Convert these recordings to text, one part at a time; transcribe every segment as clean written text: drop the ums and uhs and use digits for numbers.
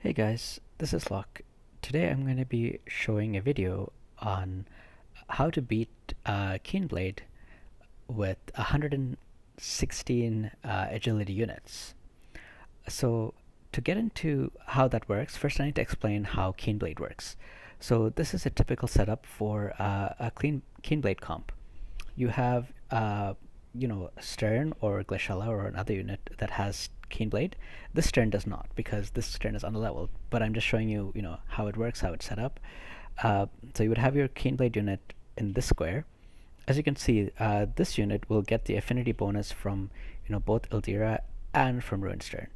Hey guys, this is Locke. Today I'm going to be showing a video on how to beat Keenblade with 116 agility units. So to get into how that works, first I need to explain how Keenblade works. So this is a typical setup for a Keenblade comp. You have Stern or Glaciella or another unit that has Keenblade. This Stern does not, because this Stern is underleveled, but I'm just showing you, how it works, how it's set up. So you would have your Keenblade unit in this square. As you can see, this unit will get the affinity bonus from, both Ildyra and from Ruined Stern.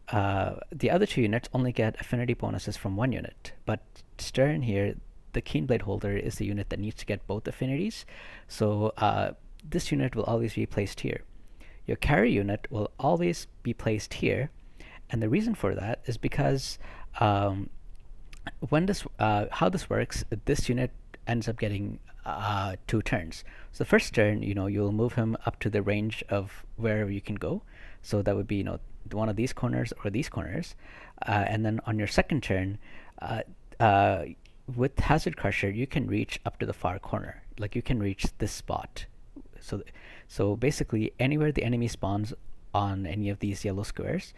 The other two units only get affinity bonuses from one unit, but Stern here, the Keenblade holder, is the unit that needs to get both affinities. So this unit will always be placed here. Your carry unit will always be placed here, and the reason for that is because how this works, this unit ends up getting 2 turns. So the first turn, you'll move him up to the range of wherever you can go. So that would be, one of these corners or these corners, and then on your second turn, with Hazard Crusher, you can reach up to the far corner. Like you can reach this spot. So basically, anywhere the enemy spawns on any of these yellow squares,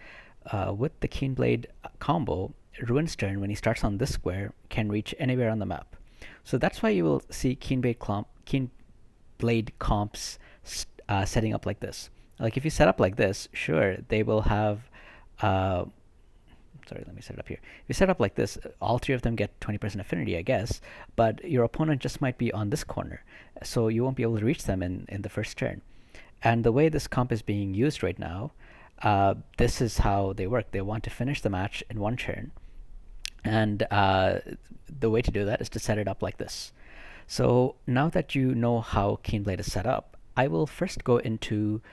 with the Keenblade combo, Ruined Stern, when he starts on this square, can reach anywhere on the map. So that's why you will see Keenblade comps setting up like this. Like if you set up like this, sure, they will have sorry, let me set it up here. If you set up like this, all 3 of them get 20% affinity, I guess, but your opponent just might be on this corner, so you won't be able to reach them in the first turn. And the way this comp is being used right now, this is how they work. They want to finish the match in 1 turn, and the way to do that is to set it up like this. So now that you know how Keenblade is set up, I will first go into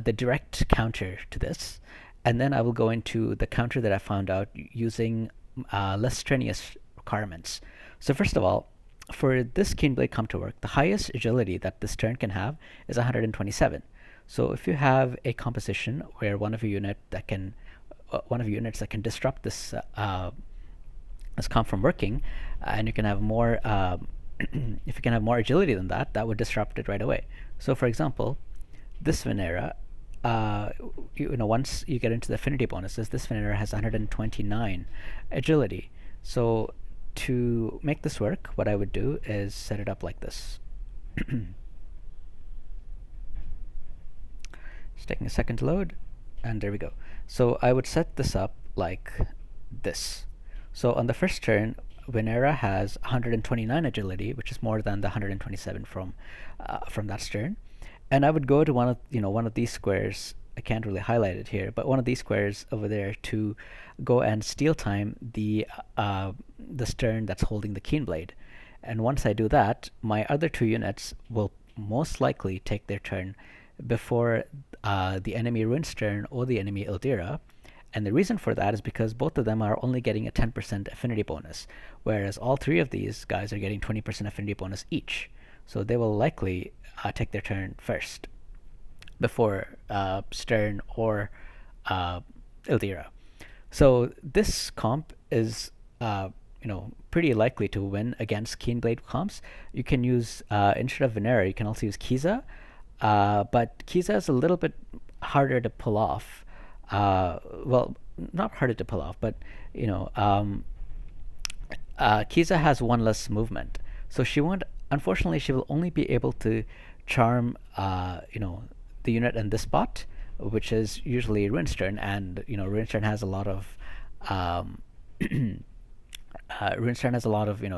the direct counter to this, and then I will go into the counter that I found out using less strenuous requirements. So first of all, for this Keenblade comp to work, the highest agility that this turn can have is 127. So if you have a composition where one of your units that can disrupt this this comp from working, and you can have more if you can have more agility than that, that would disrupt it right away. So for example, this Venera, once you get into the affinity bonuses, this Venera has 129 agility. So to make this work, what I would do is set it up like this. It's taking a second to load, and there we go. So I would set this up like this. So on the first turn, Venera has 129 agility, which is more than the 127 from that Stern. And I would go to one of these squares. I can't really highlight it here, but one of these squares over there to go and steal time the Stern that's holding the Keenblade. And once I do that, my other 2 units will most likely take their turn before the enemy Ruined Stern or the enemy Ildyra. And the reason for that is because both of them are only getting a 10% affinity bonus, whereas all 3 of these guys are getting 20% affinity bonus each. So they will likely take their turn first before Stern or Ildyra. So this comp is pretty likely to win against Keenblade comps. You can use instead of Venera, you can also use Kiza, but Kiza is a little bit harder to pull off. Well, not harder to pull off, but Kiza has 1 less movement, so unfortunately she will only be able to charm the unit in this spot, which is usually Ruined Stern, and Ruined Stern has a lot of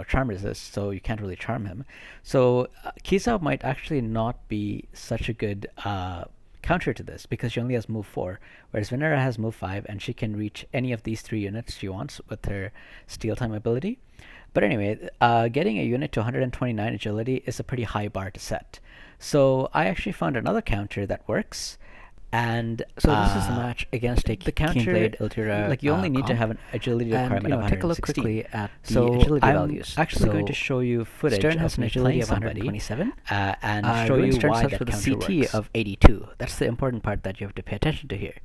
charm resist, so you can't really charm him. So Kiza might actually not be such a good counter to this, because she only has move 4, whereas Venera has move 5, and she can reach any of these 3 units she wants with her steal time ability. But anyway, getting a unit to 129 agility is a pretty high bar to set. So I actually found another counter that works. And so this is the match against the Keenblade Ildyra. Like you only need to have an agility requirement of 116. Take a look quickly at the agility values. I'm actually going to show you footage. Stern has an agility of 127, and show you why that counter works. CT of 82. That's the important part that you have to pay attention to here.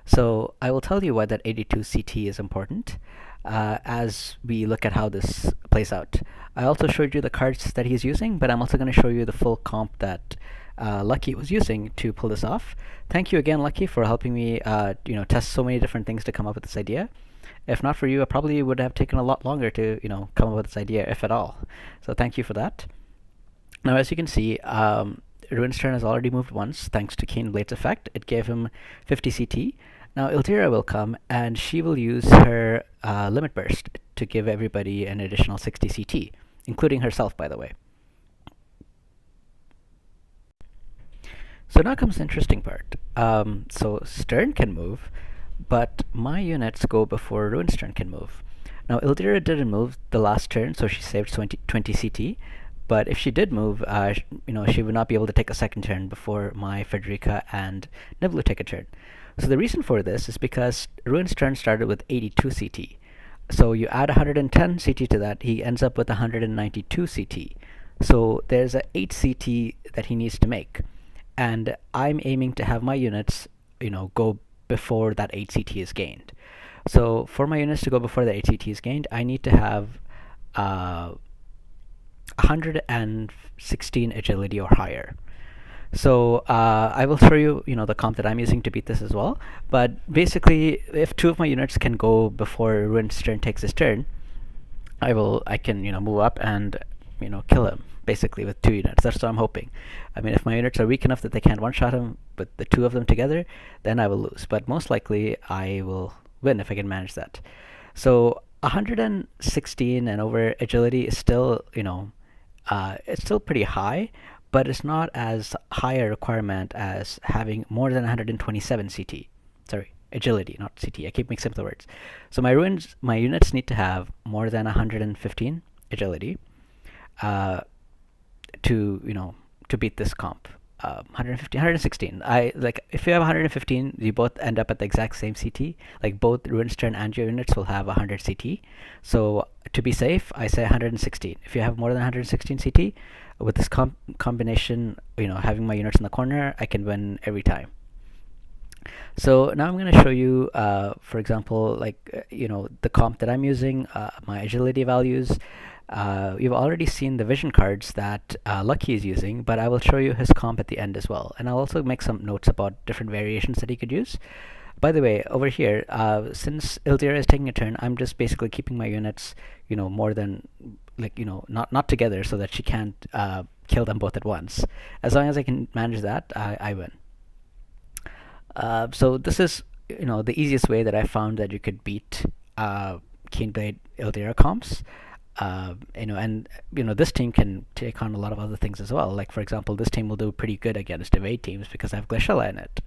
So I will tell you why that 82 CT is important. as we look at how this plays out. I also showed you the cards that he's using, but I'm also going to show you the full comp that Lucky was using to pull this off. Thank you again, Lucky, for helping me test so many different things to come up with this idea. If not for you, I probably would have taken a lot longer to come up with this idea, if at all. So thank you for that. Now, as you can see, Ruin's turn has already moved once, thanks to Keen Blade's effect. It gave him 50 CT. Now Ildyra will come, and she will use her Limit Burst to give everybody an additional 60 CT, including herself, by the way. So now comes the interesting part. So Stern can move, but my units go before Ruin's turn can move. Now Ildyra didn't move the last turn, so she saved 20 CT. But if she did move, she would not be able to take a second turn before my Frederica and Niblu take a turn. So the reason for this is because Ruin's turn started with 82 CT. So you add 110 CT to that, he ends up with 192 CT. So there's a 8 CT that he needs to make. And I'm aiming to have my units, go before that 8 CT is gained. So for my units to go before the 8 CT is gained, I need to have 116 agility or higher. So I will show you, the comp that I'm using to beat this as well. But basically, if 2 of my units can go before Ruin's turn takes his turn, I can move up and kill him basically with 2 units. That's what I'm hoping. I mean, if my units are weak enough that they can't one-shot him with the 2 of them together, then I will lose. But most likely, I will win if I can manage that. So 116 and over agility is still, it's still pretty high, but it's not as high a requirement as having more than 127 CT. Sorry, agility, not CT. I keep mixing up the words. So my units need to have more than 115 agility to beat this comp. 116. If you have 115, you both end up at the exact same CT. Like both Ruin's turn and your units will have 100 CT. So to be safe, I say 116. If you have more than 116 CT, with this combination, having my units in the corner, I can win every time. So now I'm going to show you, for example, the comp that I'm using, my agility values. You've already seen the vision cards that Lucky is using, but I will show you his comp at the end as well. And I'll also make some notes about different variations that he could use. By the way, over here, since Ildyra is taking a turn, I'm just basically keeping my units, more than, not together so that she can't kill them both at once. As long as I can manage that, I win. So this is, the easiest way that I found that you could beat Keenblade Ildyra comps. This team can take on a lot of other things as well. Like, for example, this team will do pretty good against evade teams because I have Glaciella in it.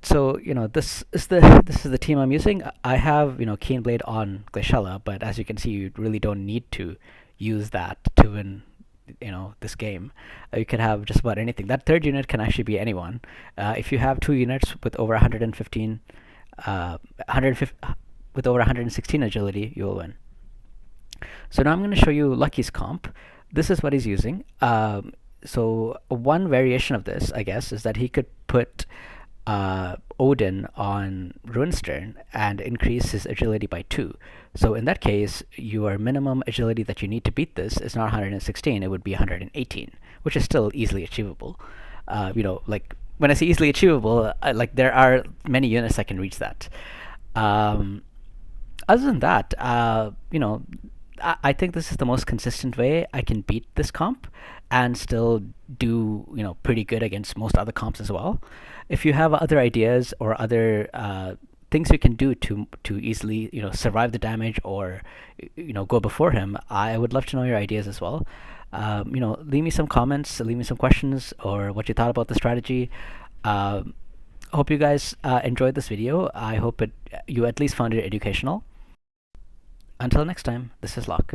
So this is the team I'm using. I have Keenblade on Glaciella, but as you can see, you really don't need to use that to win this game. You can have just about anything. That third unit can actually be anyone. If you have 2 units with over 115, with over 116 agility, you will win. So now I'm going to show you Lucky's comp. This is what he's using. So one variation of this, I guess, is that he could put Odin on Ruin's turn and increase his agility by 2. So in that case, your minimum agility that you need to beat this is not 116, it would be 118, which is still easily achievable. When I say easily achievable, there are many units that can reach that. Other than that, I think this is the most consistent way I can beat this comp and still do pretty good against most other comps as well. If you have other ideas or other things you can do to easily survive the damage or go before him, I would love to know your ideas as well. Leave me some comments, leave me some questions or what you thought about the strategy. Hope you guys enjoyed this video. I hope you at least found it educational. Until next time, this is Locke.